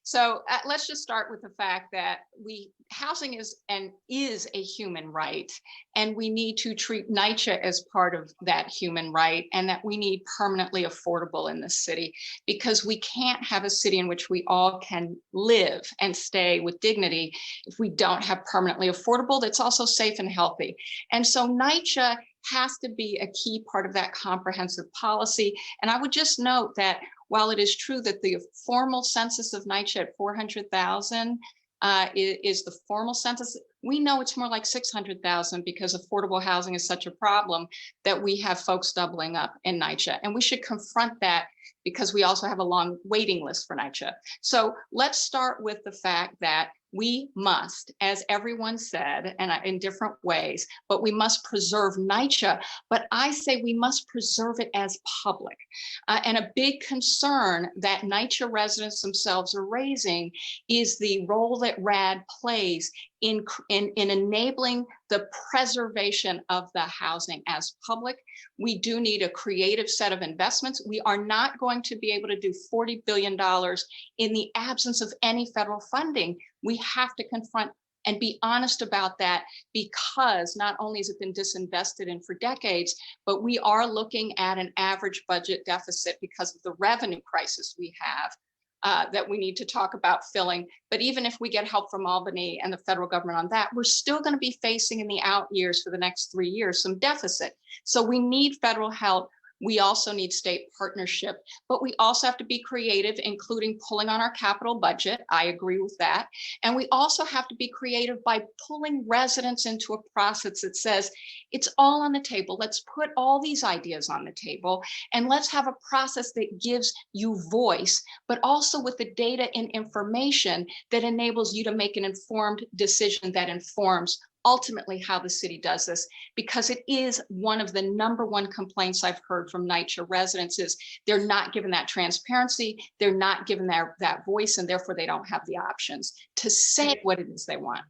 So let's just start with the fact that housing is a human right, and we need to treat NYCHA as part of that human right, and that we need permanently affordable in this city, because we can't have a city in which we all can live and stay with dignity if we don't have permanently affordable that's also safe and healthy. And so NYCHA has to be a key part of that comprehensive policy. And I would just note that while it is true that the formal census of NYCHA at 400,000 is the formal census, we know it's more like 600,000 because affordable housing is such a problem that we have folks doubling up in NYCHA. And we should confront that because we also have a long waiting list for NYCHA. So let's start with the fact that we must, as everyone said, and in different ways, but we must preserve NYCHA. But I say we must preserve it as public. And a big concern that NYCHA residents themselves are raising is the role that RAD plays in enabling the preservation of the housing as public. We do need a creative set of investments. We are not going to be able to do $40 billion in the absence of any federal funding. We have to confront and be honest about that, because not only has it been disinvested in for decades, but we are looking at an average budget deficit because of the revenue crisis we have. That we need to talk about filling. But even if we get help from Albany and the federal government on that, we're still going to be facing in the out years for the next 3 years some deficit. So we need federal help. We also need state partnership, but we also have to be creative, including pulling on our capital budget. I agree with that. And we also have to be creative by pulling residents into a process that says, it's all on the table. Let's put all these ideas on the table, and let's have a process that gives you voice, but also with the data and information that enables you to make an informed decision that informs ultimately how the city does this, because it is one of the #1 complaints I've heard from NYCHA residents is they're not given that transparency, they're not given that voice, and therefore they don't have the options to say what it is they want.